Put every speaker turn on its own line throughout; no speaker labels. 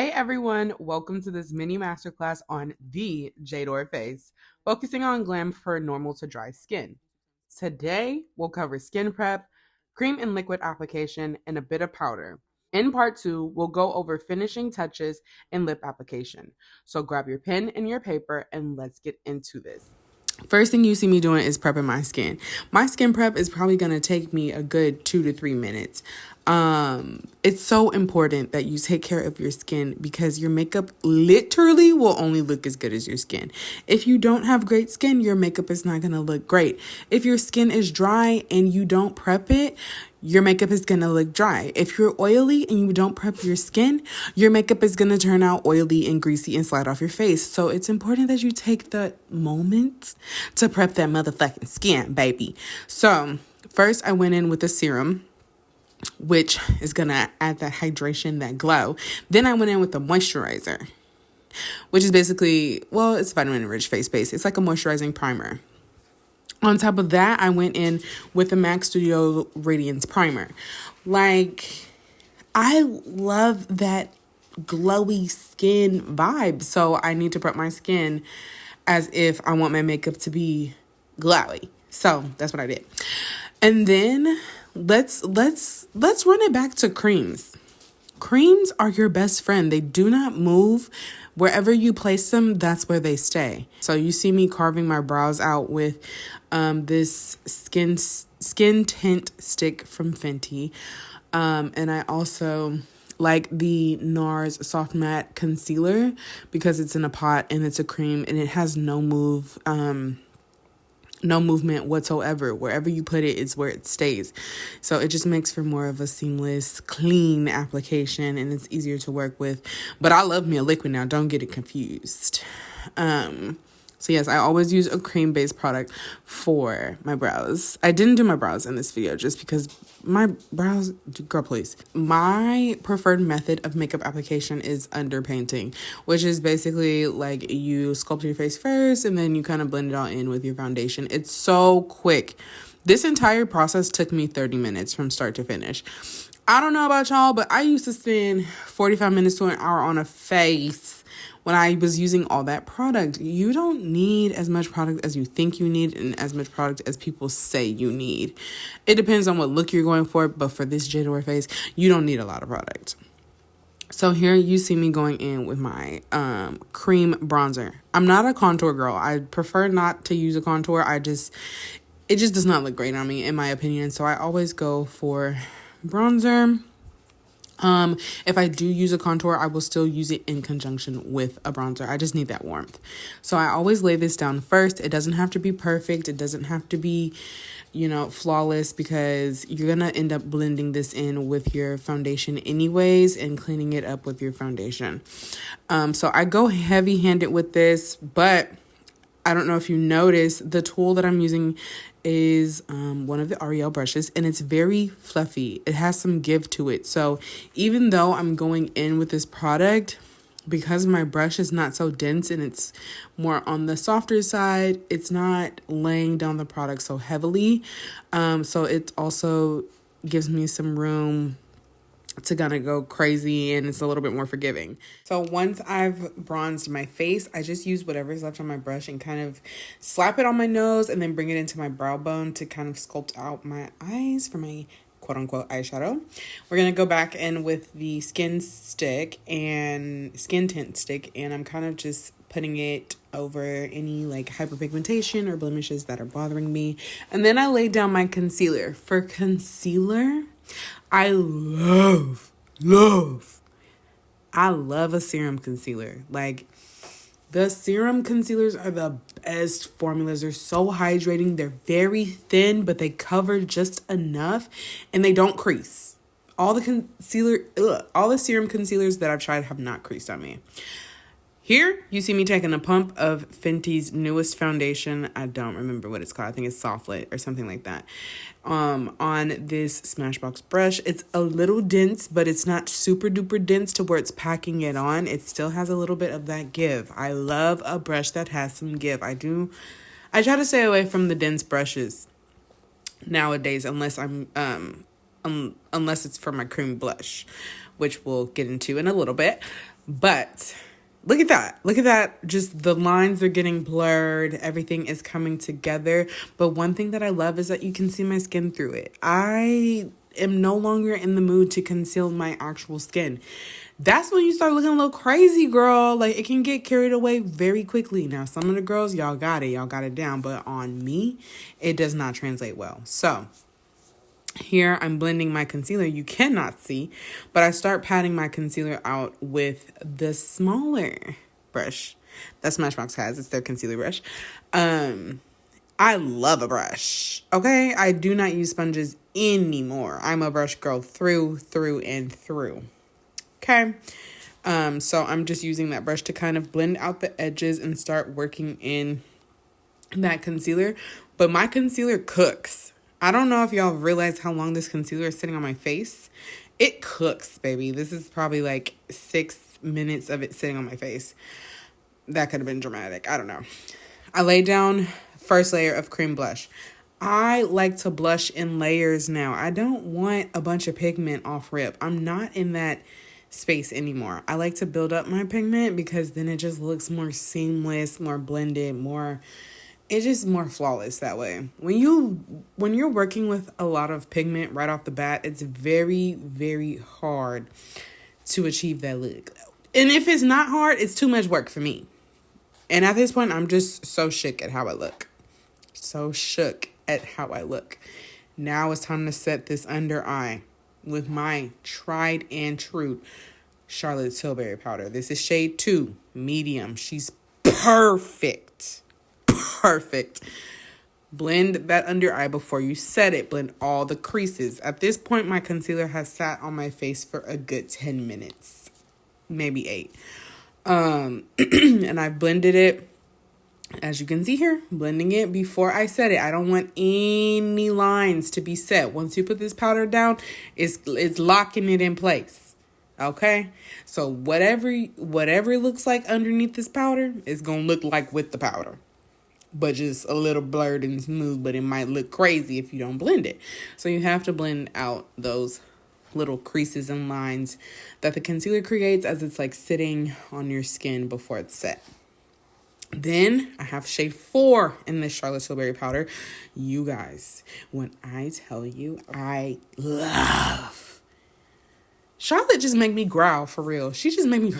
Hey everyone, welcome to this mini masterclass on the Jaid0r face, focusing on glam for normal to dry skin. Today, we'll cover skin prep, cream and liquid application, and a bit of powder. In part two, we'll go over finishing touches and lip application. So grab your pen and your paper and let's get into this. First thing you see me doing is prepping my skin. My skin prep is probably going to take me a good 2 to 3 minutes. It's so important that you take care of your skin because your makeup literally will only look as good as your skin. If you don't have great skin, your makeup is not going to look great. If your skin is dry and you don't prep it, your makeup is going to look dry. If you're oily and you don't prep your skin, your makeup is going to turn out oily and greasy and slide off your face. So it's important that you take the moment to prep that motherfucking skin, baby. So first I went in with a serum, which is going to add that hydration, that glow. Then I went in with a moisturizer, which is basically, well, it's vitamin-rich face base. It's like a moisturizing primer. On top of that, I went in with a MAC Studio Radiance Primer. Like, I love that glowy skin vibe. So I need to prep my skin as if I want my makeup to be glowy. So that's what I did. And then let's run it back to creams. Creams are your best friend. They do not move. Wherever you place them, that's where they stay. So you see me carving my brows out with this skin tint stick from Fenty. And I also like the NARS Soft Matte Concealer because it's in a pot and it's a cream and it has no movement whatsoever. Wherever you put it is where it stays. So it just makes for more of a seamless, clean application and it's easier to work with. But I love me a liquid now. Don't get it confused. So yes, I always use a cream-based product for my brows. I didn't do my brows in this video just because my brows, girl, please. My preferred method of makeup application is underpainting, which is basically like you sculpt your face first and then you kind of blend it all in with your foundation. It's so quick. This entire process took me 30 minutes from start to finish. I don't know about y'all, but I used to spend 45 minutes to an hour on a face when I was using all that product. You don't need as much product as you think you need and as much product as people say you need. It depends on what look you're going for, but for this Jaid0r face, you don't need a lot of product. So here you see me going in with my cream bronzer. I'm not a contour girl. I prefer not to use a contour. It just does not look great on me, in my opinion. So I always go for bronzer. If I do use a contour, I will still use it in conjunction with a bronzer. I just need that warmth. So I always lay this down first. It doesn't have to be perfect. It doesn't have to be, flawless because you're going to end up blending this in with your foundation anyways and cleaning it up with your foundation. So I go heavy-handed with this, but I don't know if you noticed, the tool that I'm using is one of the Ariel brushes and it's very fluffy. It has some give to it. So even though I'm going in with this product, because my brush is not so dense and it's more on the softer side, it's not laying down the product so heavily. So it also gives me some room to kind of go crazy and it's a little bit more forgiving. So once I've bronzed my face, I just use whatever's left on my brush and kind of slap it on my nose and then bring it into my brow bone to kind of sculpt out my eyes for my quote unquote eyeshadow. We're going to go back in with the skin tint stick and I'm kind of just putting it over any like hyperpigmentation or blemishes that are bothering me. And then I lay down my concealer. For concealer, I love a serum concealer. Like, the serum concealers are the best formulas. They're so hydrating. They're very thin, but they cover just enough and they don't crease. All the serum concealers that I've tried have not creased on me. Here, you see me taking a pump of Fenty's newest foundation. I don't remember what it's called. I think it's Soft Lit or something like that. On this Smashbox brush. It's a little dense, but it's not super duper dense to where it's packing it on. It still has a little bit of that give. I love a brush that has some give. I try to stay away from the dense brushes nowadays, unless unless it's for my cream blush, which we'll get into in a little bit. But look at that. Look at that. Just the lines are getting blurred. Everything is coming together. But one thing that I love is that you can see my skin through it. I am no longer in the mood to conceal my actual skin. That's when you start looking a little crazy, girl. Like, it can get carried away very quickly. Now, some of the girls, y'all got it. Y'all got it down. But on me, it does not translate well. So here I'm blending my concealer. You cannot see, but I start patting my concealer out with the smaller brush that Smashbox has. It's their concealer brush. I love a brush. Okay, I do not use sponges anymore. I'm a brush girl through and through. Okay, so I'm just using that brush to kind of blend out the edges and start working in that concealer. But my concealer cooks. I don't know if y'all realize how long this concealer is sitting on my face. It cooks, baby. This is probably like 6 minutes of it sitting on my face. That could have been dramatic. I don't know. I laid down first layer of cream blush. I like to blush in layers now. I don't want a bunch of pigment off rip. I'm not in that space anymore. I like to build up my pigment because then it just looks more seamless, more blended, it's just more flawless that way. When you're working with a lot of pigment right off the bat, it's very, very hard to achieve that look. And if it's not hard, it's too much work for me. And at this point, I'm just so shook at how I look. So shook at how I look. Now it's time to set this under eye with my tried and true Charlotte Tilbury powder. This is shade 2, medium. She's perfect. Perfect. Blend that under eye before you set it. Blend all the creases. At this point, my concealer has sat on my face for a good 10 minutes. Maybe 8. And I blended it. As you can see here, blending it before I set it. I don't want any lines to be set. Once you put this powder down, it's locking it in place. Okay? So whatever it looks like underneath this powder, it's going to look like with the powder. But just a little blurred and smooth, but it might look crazy if you don't blend it. So you have to blend out those little creases and lines that the concealer creates as it's like sitting on your skin before it's set. Then I have shade 4 in this Charlotte Tilbury powder. You guys, when I tell you I love Charlotte, just make me growl for real. She just made me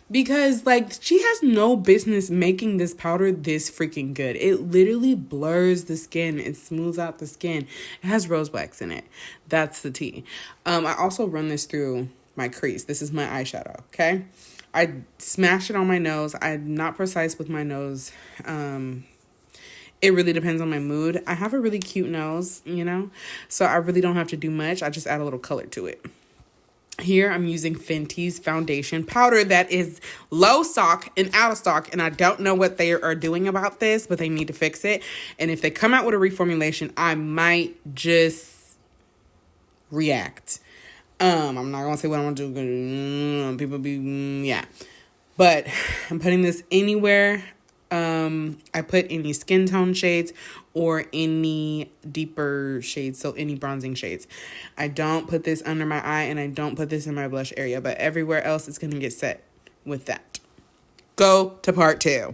because like she has no business making this powder this freaking good. It literally blurs the skin. It smooths out the skin. It has rose wax in it. That's the tea. I also run this through my crease. This is my eyeshadow. Okay. I smash it on my nose. I'm not precise with my nose. It really depends on my mood. I have a really cute nose, so I really don't have to do much. I just add a little color to it. Here I'm using Fenty's foundation powder that is low stock and out of stock, and I don't know what they are doing about this, but they need to fix it. And if they come out with a reformulation, I might just react. I'm not gonna say what I'm gonna do. People be but I'm putting this anywhere. I put any skin tone shades or any deeper shades, so any bronzing shades. I don't put this under my eye and I don't put this in my blush area, but everywhere else it's gonna get set with that. Go to part 2.